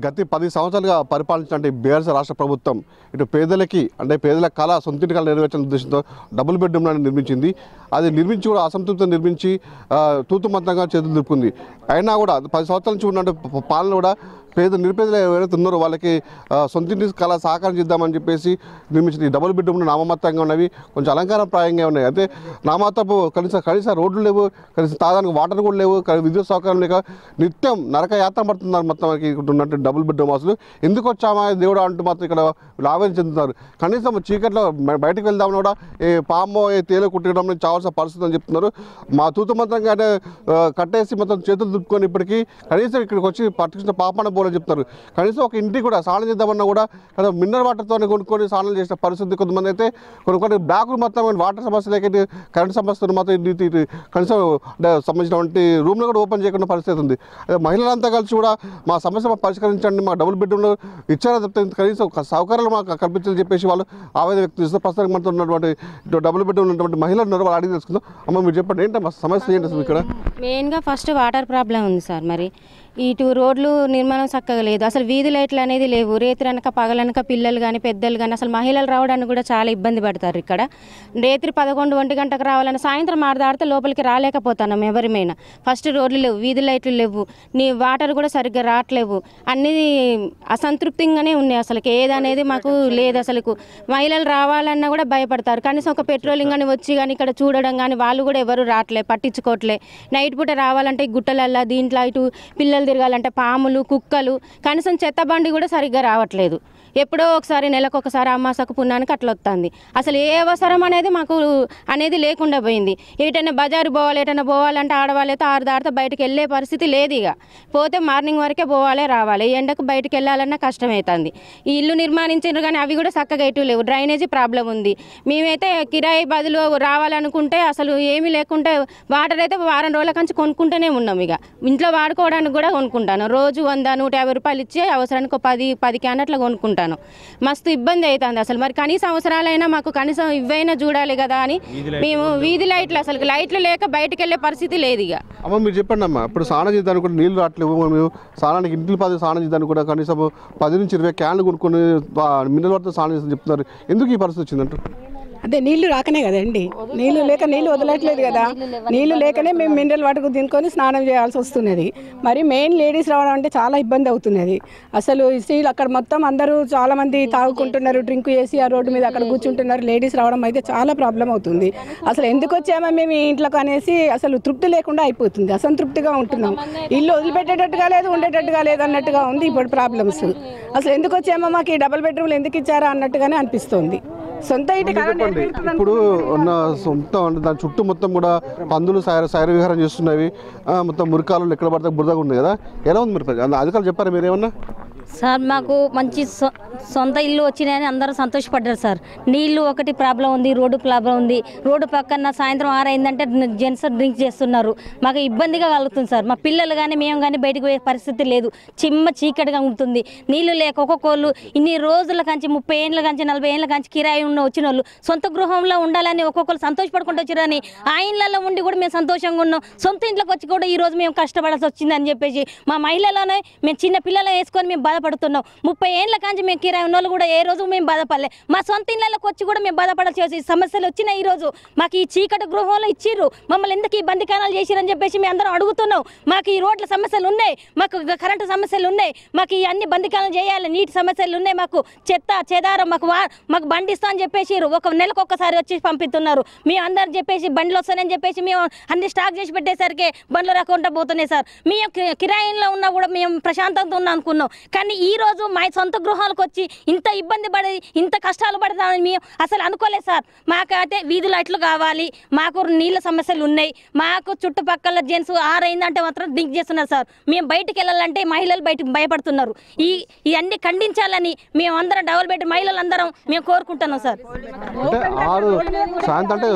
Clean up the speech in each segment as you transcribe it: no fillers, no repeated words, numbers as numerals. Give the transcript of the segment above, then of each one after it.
గత 10 సంవత్సరాలుగా పరిపాలించిన బీఆర్ఎస్ రాష్ట్ర ప్రభుత్వం ఇటు పేదలకి పేదల కళ సొంతింటి కళ నెరవేర్చిన ఉద్దేశంతో డబుల్ బెడ్రూమ్లను నిర్మించింది. అది నిర్మించి కూడా అసంతృప్తితో నిర్మించి తూతుమంతంగా చేతులు దులుపుకుంది. అయినా కూడా 10 సంవత్సరాల నుంచి ఉన్న పాలన కూడా నిరుపేదలు ఎవరైతే ఉన్నారో వాళ్ళకి సొంతింటి కళ సహకారం చేద్దామని చెప్పేసి నిర్మించిన ఈ డబుల్ బెడ్రూమ్లు నామమాత్రంగా ఉన్నవి, కొంచెం అలంకారప్రాయంగా ఉన్నాయి. అయితే నామాత్రపు కనీస రోడ్లు లేవు, కనీసం తాగడానికి వాటర్ కూడా లేవు, విద్యుత్ సౌకర్యం లేక నిత్యం నరక యాత్ర పడుతున్నారు. మొత్తం ఉన్నట్టు డబుల్ బెడ్రూమ్ హౌస్లు ఎందుకు వచ్చామా దేవుడు అంటూ మాత్రం ఇక్కడ ఆవేదన చెందుతున్నారు. కనీసం చీకట్లో బయటకు వెళ్దామని కూడా పామో తేలో కుట్టడం చావాల్సిన పరిస్థితి అని చెప్తున్నారు. మా తూతుమంతంగా కట్టేసి మొత్తం చేతులు దుప్పుకొని ఇప్పటికీ కనీసం ఇక్కడికి వచ్చి పట్టుకున్న పాపన పోలని చెప్తారు. కనీసం ఒక ఇంటికి కూడా స్నానం చేద్దామన్నా కూడా మినరల్ వాటర్తో కొనుక్కొని స్నానం చేసిన పరిస్థితి. కొంతమంది అయితే కొన్ని బ్లాకులు మొత్తం వాటర్ సమస్య లేక కరెంట్ సమస్యలు మాత్రం కనీసం సంబంధించినటువంటి రూమ్లో కూడా ఓపెన్ చేయకుండా పరిస్థితి ఉంది. అదే మహిళలంతా కలిసి కూడా మా సమస్య పరిష్కరించండి, మా డబుల్ బెడ్రూమ్లో ఇచ్చారా తప్పితే కనీసం సౌకర్యాలు మాకు కల్పించాలని చెప్పేసి వాళ్ళు ఆవేదన వ్యక్తం చేస్తారు. ప్రస్తుతానికి మనతో ఉన్నటువంటి డబుల్ బెడ్రూమ్ ఉన్నటువంటి మహిళలు ఉన్నారు, వాళ్ళు అడిగి తెలుసుకుందాం. అమ్మ మీరు చెప్పండి, ఏంటమ్మా సమస్య ఏంటి అసలు ఇక్కడ? మెయిన్గా ఫస్ట్ వాటర్ ప్రాబ్లం ఉంది సార్. మరి ఇటు రోడ్లు నిర్మాణం చక్కగా లేదు, అసలు వీధి లైట్లు అనేది లేవు. రేత్రి పగలనక పిల్లలు కానీ పెద్దలు కానీ అసలు మహిళలు రావడానికి కూడా చాలా ఇబ్బంది పడతారు. ఇక్కడ రేత్రి 11-1 గంటకు రావాలని సాయంత్రం ఆడదాడితే లోపలికి రాలేకపోతున్నాం ఎవరిమైనా. ఫస్ట్ రోడ్లు లేవు, వీధి లైట్లు లేవు, వాటర్ కూడా సరిగ్గా రావట్లేవు, అన్నీ అసంతృప్తిగానే ఉన్నాయి. అసలు ఏదనేది మాకు లేదు. అసలు మహిళలు రావాలన్నా కూడా భయపడతారు. కనీసం ఒక పెట్రోలింగ్ కానీ వచ్చి కానీ ఇక్కడ చూడడం కానీ వాళ్ళు కూడా ఎవరు రావట్లే, పట్టించుకోవట్లే. నైట్ పూట రావాలంటే గుట్టలల్లా దీంట్లో ఇటు పిల్లలు తిరగాలంటే పాములు కుక్కలు, కనీసం చెత్త బండి కూడా సరిగ్గా రావట్లేదు. ఎప్పుడో ఒకసారి నెలకొకసారి అమాసకు పున్నానికి అట్లా వస్తుంది. అసలు ఏ అవసరం అనేది లేకుండా పోయింది. ఏటైనా బజారు పోవాలి, ఏటైనా పోవాలంటే ఆడవాళ్ళైతే 6 దాటితే బయటకు వెళ్ళే పరిస్థితి లేదు. ఇక పోతే మార్నింగ్ వరకే పోవాలి రావాలి, ఎండకు బయటకు వెళ్ళాలన్నా కష్టమవుతుంది. ఈ ఇల్లు నిర్మాణించారు కానీ అవి కూడా చక్కగా ఎటు లేవు, డ్రైనేజీ ప్రాబ్లం ఉంది. మేమైతే కిరాయి బదులు రావాలనుకుంటే అసలు ఏమీ లేకుంటే వాటర్ అయితే వారం రోజుల కంచి కొనుక్కుంటూనే ఉన్నాం. ఇక ఇంట్లో వాడుకోవడానికి కూడా కొనుక్కుంటాను. రోజు 100-150 రూపాయలు ఇచ్చి అవసరానికి 10 క్యాన్ అట్లా కొనుక్కుంటాను. మస్తు ఇబ్బంది అవుతుంది అసలు. మరి కనీస అవసరాలైనా మాకు కనీసం ఇవైనా చూడాలి కదా అని మేము వీధి లైట్లు అసలు లైట్లు లేక బయటకు వెళ్ళే పరిస్థితి లేదు. ఇక అమ్మ మీరు చెప్పండి అమ్మా, ఇప్పుడు స్నానం చేద్దానికి కూడా నీళ్ళు రావట్లేవు. మేము స్నానానికి ఇంటికి 10 స్నానం చేద్దానికి కూడా కనీసం 10-20 క్యాన్లు కొనుక్కొని మినరల్ వాటర్తో స్నానం చేస్తామని చెప్తున్నారు. ఎందుకు ఈ పరిస్థితి వచ్చిందంటారు? అదే నీళ్లు రాకనే కదండి, నీళ్లు లేక నీళ్లు వదలట్లేదు కదా. నీళ్లు లేకనే మేము మినరల్ వాటర్ తినుకొని స్నానం చేయాల్సి వస్తున్నది. మరి మెయిన్ లేడీస్ రావడం అంటే చాలా ఇబ్బంది అవుతున్నది. అసలు స్త్రీలు అక్కడ మొత్తం అందరూ చాలా మంది తాగుకుంటున్నారు, డ్రింక్ చేసి ఆ రోడ్డు మీద అక్కడ కూర్చుంటున్నారు. లేడీస్ రావడం అయితే చాలా ప్రాబ్లం అవుతుంది. అసలు ఎందుకు వచ్చామో మేము ఈ ఇంట్లోకి అనేసి అసలు తృప్తి లేకుండా అయిపోతుంది, అసంతృప్తిగా ఉంటున్నాం. ఇల్లు వదిలిపెట్టేటట్టుగా లేదు, ఉండేటట్టుగా లేదు అన్నట్టుగా ఉంది ఇప్పుడు ప్రాబ్లమ్స్. అసలు ఎందుకు వచ్చామో మాకు ఈ డబుల్ బెడ్రూమ్లు ఎందుకు ఇచ్చారా అన్నట్టుగానే అనిపిస్తుంది. సొంత ఇంటి ఇప్పుడు ఉన్న సొంతం దాని చుట్టూ మొత్తం కూడా పందులు సైర విహారం చేస్తున్నవి, మొత్తం మురికాలు ఎక్కడ పడితే బురదగా ఉంది కదా. ఎలా ఉంది మరి అధికారులు చెప్పారా మీరు ఏమన్నా? సార్ మాకు మంచి సొంత ఇల్లు వచ్చినాయని అందరూ సంతోషపడ్డారు సార్. నీళ్లు ఒకటి ప్రాబ్లం ఉంది, రోడ్డు ప్రాబ్లం ఉంది. రోడ్డు పక్కన సాయంత్రం 6 అయిందంటే జెంట్స్ డ్రింక్ చేస్తున్నారు, మాకు ఇబ్బందిగా కలుగుతుంది సార్. మా పిల్లలు కానీ మేము కానీ బయటకు పోయే పరిస్థితి లేదు, చీకటిగా ఉంటుంది. నీళ్లు లేక ఒక్కొక్కళ్ళు ఇన్ని రోజుల కంచి 30 ఏళ్ళ కంచి 40 ఏళ్ళ కంచి కిరాయి వచ్చిన వాళ్ళు సొంత గృహంలో ఉండాలని ఒక్కొక్కరు సంతోషపడుకుంటూ వచ్చారని ఆ ఇండ్లలో ఉండి కూడా మేము సంతోషంగా ఉన్నాం. సొంత ఇంట్లోకి వచ్చి కూడా ఈ రోజు మేము కష్టపడాల్సి వచ్చిందని చెప్పేసి మా మహిళలోనే మేము చిన్న పిల్లలు వేసుకొని మేము బాధపడుతున్నాం. 30 ఏళ్ళ కాంచి మేము కిరాయి ఉన్న వాళ్ళు కూడా ఏ రోజు మేము బాధపడలే. మా సొంత ఇళ్ళకి వచ్చి కూడా మేము బాధపడాల్సి సమస్యలు వచ్చినాయి. ఈరోజు మాకు ఈ చీకటి గృహంలో ఇచ్చిర్రు, మమ్మల్ని ఎందుకు ఈ బందికానాలు చేసిరని చెప్పేసి మేము అందరం అడుగుతున్నాం. మాకు ఈ రోడ్ల సమస్యలు ఉన్నాయి, మాకు కరెంటు సమస్యలు ఉన్నాయి, మాకు ఈ అన్ని బందికానాలు చేయాలి, నీటి సమస్యలు ఉన్నాయి, మాకు చెత్త చెదారం మాకు బండి ఇస్తా అని చెప్పేసి ఒక నెలకు ఒక్కసారి వచ్చి పంపిస్తున్నారు. మేము అందరు చెప్పేసి బండ్లు వస్తానని చెప్పేసి మేము అన్ని స్టాక్ చేసి పెట్టేసరికి బండ్లు రాకుండా పోతున్నాయి సార్. మేము కిరాయిలో ఉన్నా కూడా మేము ప్రశాంతంగా ఉన్నాం అనుకున్నాం. కానీ ఈ రోజు మా సొంత గృహాలకు వచ్చి ఇంత ఇబ్బంది పడి ఇంత కష్టాలు పడతామని మేము అసలు అనుకోలేదు సార్. మాకైతే వీధి లైట్లు కావాలి, మాకు నీళ్ళ సమస్యలు ఉన్నాయి, మాకు చుట్టుపక్కల జెంట్స్ 6 అయిందంటే మాత్రం డ్రింక్ చేస్తున్నారు సార్. మేము బయటికి వెళ్ళాలంటే మహిళలు బయటకు భయపడుతున్నారు. ఇవన్నీ ఖండించాలని మేము అందరం డబుల్ బెడ్ మహిళలు అందరం మేము కోరుకుంటున్నాం సార్. సాయంత్రం అంటే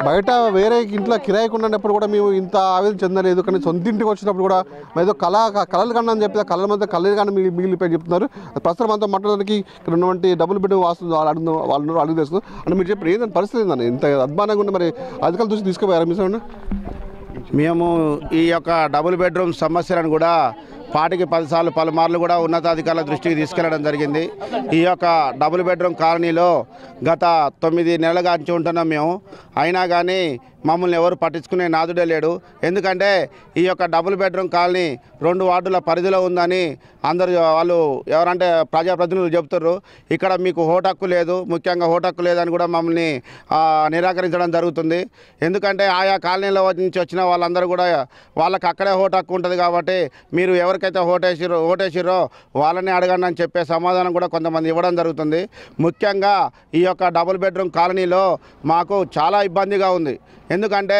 బయట వేరే ఇంట్లో కిరాయికి ఉన్నప్పుడు కూడా మేము ఇంత ఆవేదన చెందలేదు. కానీ సొంత ఇంటికి వచ్చినప్పుడు కూడా ఏదో కళలు కన్నా అని చెప్పి కళల మధ్య కళలు కానీ మిగిలిపోయి చెప్తున్నారు. ప్రస్తుతం అంతా మాట్లాడడానికి ఇక్కడ ఉన్నటువంటి డబుల్ బెడ్ వాస్తు వాళ్ళు అడుగు తెలుసుకుందాం. అంటే మీరు చెప్పి ఏంటంటే పరిస్థితి ఏందని ఇంత అద్భుతంగా ఉంది. మరి అధికారులు చూసి తీసుకుపోయారా మీ సైడ్? మేము ఈ యొక్క డబుల్ బెడ్రూమ్ సమస్యలను కూడా పాటికి 10 సార్లు పలుమార్లు కూడా ఉన్నతాధికారుల దృష్టికి తీసుకెళ్లడం జరిగింది. ఈ యొక్క డబుల్ బెడ్రూమ్ కాలనీలో గత 9 నెలలుగా అంచి ఉంటున్నాం మేము. అయినా కానీ మమ్మల్ని ఎవరు పట్టించుకునే నాదుడే లేడు. ఎందుకంటే ఈ యొక్క డబుల్ బెడ్రూమ్ కాలనీ 2 వార్డుల పరిధిలో ఉందని అందరూ వాళ్ళు ఎవరంటే ప్రజాప్రతినిధులు చెబుతారు. ఇక్కడ మీకు ఓటు హక్కు లేదు, ముఖ్యంగా ఓటు హక్కు లేదని కూడా మమ్మల్ని నిరాకరించడం జరుగుతుంది. ఎందుకంటే ఆయా కాలనీల నుంచి వచ్చిన వాళ్ళందరూ కూడా వాళ్ళకి అక్కడే ఓటు హక్కు ఉంటుంది కాబట్టి మీరు ఎవరికైతే ఓటేసిరో వాళ్ళని అడగండి అని చెప్పే సమాధానం కూడా కొంతమంది ఇవ్వడం జరుగుతుంది. ముఖ్యంగా ఈ యొక్క డబుల్ బెడ్రూమ్ కాలనీలో మాకు చాలా ఇబ్బందిగా ఉంది. ఎందుకంటే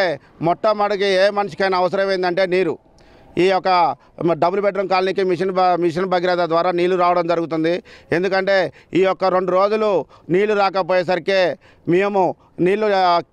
మొట్టమొదటికి ఏ మనిషికైనా అవసరం ఏంటంటే నీరు. ఈ యొక్క డబుల్ బెడ్రూమ్ కాలనీకి మిషన్ భగీరథ ద్వారా నీళ్లు రావడం జరుగుతుంది. ఎందుకంటే ఈ యొక్క 2 రోజులు నీళ్లు రాకపోయేసరికి మేము నీళ్లు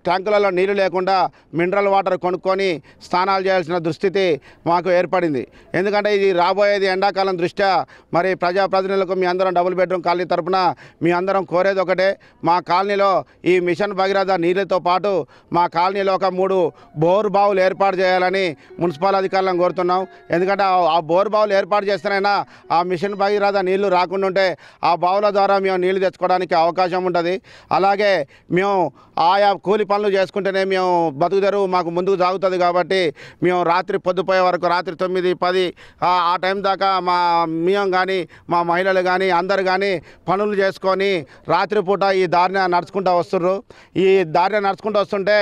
ట్యాంకులలో నీళ్లు లేకుండా మినరల్ వాటర్ కొనుక్కొని స్నానాలు చేయాల్సిన దుస్థితి మాకు ఏర్పడింది. ఎందుకంటే ఇది రాబోయేది ఎండాకాలం దృష్ట్యా మరి ప్రజాప్రతినిధులకు మీ అందరం డబుల్ బెడ్రూమ్ కాలనీ తరఫున మీ అందరం కోరేది ఒకటే, మా కాలనీలో ఈ మిషన్ భగీరథ నీళ్ళతో పాటు మా కాలనీలో ఒక 3 బోరు బావులు ఏర్పాటు చేయాలని మున్సిపల్ అధికారులను కోరుతున్నాం. ఎందుకంటే ఆ బోరు బావులు ఏర్పాటు చేస్తేనైనా ఆ మిషన్ భగీరథ నీళ్లు రాకుండా ఉంటే ఆ బావుల ద్వారా మేము నీళ్లు తెచ్చుకోవడానికి అవకాశం ఉంటుంది. అలాగే మేము ఆయా కూలి పనులు చేసుకుంటేనే మేము బతుకుదెరువు మాకు ముందుకు సాగుతుంది. కాబట్టి మేము రాత్రి పొద్దుపోయే వరకు రాత్రి 9, 10 ఆ టైం దాకా మేము కానీ మా మహిళలు కానీ అందరు కానీ పనులు చేసుకొని రాత్రిపూట ఈ దారిన నడుచుకుంటూ వస్తుర్రు. ఈ దారిన నడుచుకుంటూ వస్తుంటే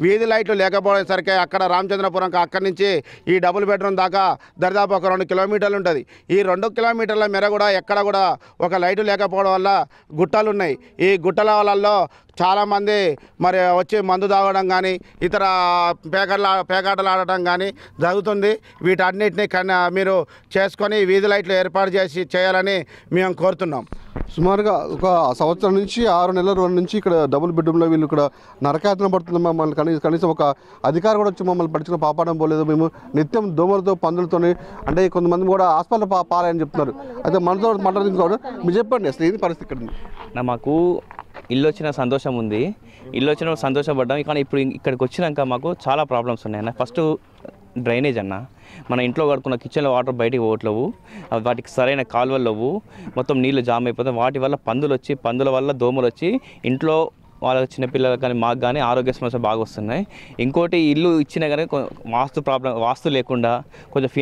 వీధి లైట్లు లేకపోయేసరికి అక్కడ రామచంద్రపురం అక్కడి నుంచి ఈ డబుల్ బెడ్రూమ్ దాకా దరిదాపు ఒక 2 కిలోమీటర్లు ఉంటుంది. ఈ 2 కిలోమీటర్ల మేర కూడా ఎక్కడ కూడా ఒక లైటు లేకపోవడం వల్ల గుట్టలు ఉన్నాయి. ఈ గుట్టల వలలో చాలామంది మరి వచ్చి మందు తాగడం కానీ ఇతర పేకాటలు ఆడటం కానీ జరుగుతుంది. వీటన్నిటిని మీరు చేసుకొని వీధి లైట్లు ఏర్పాటు చేయాలని మేము కోరుతున్నాం. సుమారుగా ఒక సంవత్సరం నుంచి 6 నెలల నుంచి ఇక్కడ డబుల్ బెడ్రూమ్లో వీళ్ళు ఇక్కడ నరకాయతనం పడుతుంది. మమ్మల్ని కనీసం ఒక అధికారి కూడా వచ్చి మమ్మల్ని పట్టించుకుని పాపడం పోలేదు. మేము నిత్యం దోమలతో పందులతో అంటే కొంతమంది కూడా హాస్పిటల్ పారాయని చెప్తున్నారు. అయితే మనతో మాట్లాడుతున్నారు. మీరు చెప్పండి అసలు ఏంది పరిస్థితి ఇక్కడ? మాకు ఇల్లు వచ్చిన సంతోషం ఉంది, ఇల్లు వచ్చిన సంతోషపడ్డాం. కానీ ఇప్పుడు ఇక్కడికి వచ్చినాక మాకు చాలా ప్రాబ్లమ్స్ ఉన్నాయి అన్న. ఫస్ట్ డ్రైనేజ్ అన్న, మన ఇంట్లో కడుకున్న కిచెన్లో వాటర్ బయటికి పోవట్లేవు, వాటికి సరైన కాలువలు లేవు, మొత్తం నీళ్ళు జామ్ అయిపోతాయి. వాటి వల్ల పందుల వల్ల దోమలు వచ్చి ఇంట్లో వాళ్ళ చిన్నపిల్లలకు కానీ మాకు కానీ ఆరోగ్య సమస్యలు బాగా వస్తున్నాయి. ఇంకోటి ఇల్లు ఇచ్చినా కానీ వాస్తు లేకుండా కొంచెం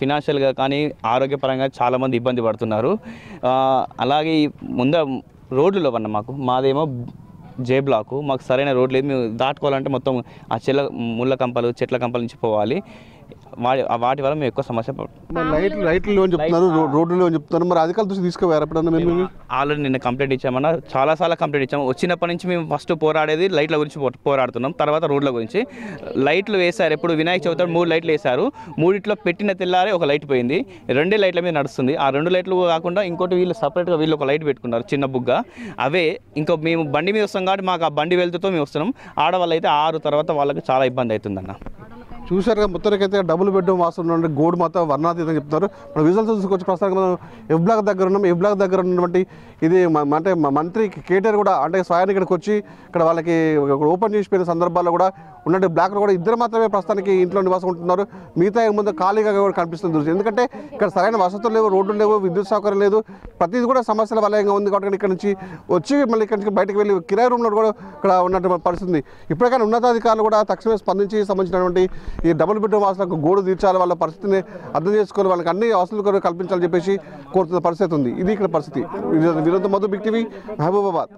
ఫినాన్షియల్గా కానీ ఆరోగ్యపరంగా చాలామంది ఇబ్బంది పడుతున్నారు. అలాగే ముందు రోడ్లు అన్న మాదేమో జే బ్లాకు, మాకు సరైన రోడ్ లేదు. మేము దాటుకోవాలంటే మొత్తం ఆ ముళ్ళ కంపలు చెట్ల కంపల నుంచి పోవాలి. వాటి వల్ల మేము ఎక్కువ సమస్య లైట్లు అని చెప్తున్నారు, రోడ్లు అని చెప్తున్నారు. మరి అధికారుల దృష్టి తీసుకుపోయారు ఎప్పుడన్నా? మేము ఆల్రెడీ నిన్న కంప్లైంట్ ఇచ్చామన్నా, చాలాసార్లు కంప్లైంట్ ఇచ్చాము. వచ్చినప్పటి నుంచి మేము ఫస్ట్ పోరాడేది లైట్ల గురించి పోరాడుతున్నాం, తర్వాత రోడ్ల గురించి. లైట్లు వేశారు, ఎప్పుడు వినాయక చవితి 3 లైట్లు వేశారు. 3 పెట్టిన తెల్లారే ఒక లైట్ పోయింది, 2 లైట్ల మీద నడుస్తుంది. ఆ 2 లైట్లు కాకుండా ఇంకోటి వీళ్ళు సపరేట్గా వీళ్ళు ఒక లైట్ పెట్టుకున్నారు చిన్న బుగ్గ. అవే ఇంకా మేము బండి మీద వస్తాం కాబట్టి మాకు ఆ బండి వెళ్తుతో మేము వస్తున్నాం. ఆడవాళ్ళు అయితే 6 తర్వాత వాళ్ళకి చాలా ఇబ్బంది అవుతుందన్న. చూసారుగా మొత్తానికైతే డబుల్ బెడ్రూమ్ వాస్తున్న గోడు మాత్రం వర్ణాతీతం చెప్తున్నారు. మనం విజువల్స్ చూసుకొచ్చి ప్రస్తుతానికి మనం ఎఫ్ బ్లాక్ దగ్గర ఉన్నాం. ఎఫ్ బ్లాక్ దగ్గర ఉన్నటువంటి ఇది అంటే మంత్రి కేటీఆర్ కూడా అంటే స్వయాన్ని ఇక్కడికి వచ్చి ఇక్కడ వాళ్ళకి ఓపెన్ చేసిపోయిన సందర్భాల్లో కూడా ఉన్నట్టు బ్లాక్లో కూడా 2 మాత్రమే ప్రస్తుతానికి ఇంట్లో నివాసం ఉంటున్నారు. మిగతా ముందు ఖాళీగా కూడా కనిపిస్తుంది. ఎందుకంటే ఇక్కడ సరైన వసతులు లేవు, రోడ్లు లేవు, విద్యుత్ సౌకర్యం లేదు, ప్రతిదీ కూడా సమస్యల వలయంగా ఉంది. కాబట్టి ఇక్కడ నుంచి వచ్చి మళ్ళీ ఇక్కడ నుంచి బయటకు వెళ్ళి కిరాయి రూమ్లో కూడా ఇక్కడ ఉన్నటువంటి పరిస్థితి. ఇప్పటికైనా ఉన్నతాధికారులు కూడా తక్షణమే స్పందించి సంబంధించినటువంటి ఈ డబుల్ బెడ్రూమ్ వాసులకు గోడు తీర్చాలి, వాళ్ళ పరిస్థితిని అర్థం చేసుకొని వాళ్ళకి అన్ని వసతులు కూడా కల్పించాలని చెప్పేసి కోరుతున్న పరిస్థితి ఉంది. ఇది ఇక్కడ పరిస్థితి. వీరంతా మధు, బిగ్ టీవీ, మహబూబాబాద్.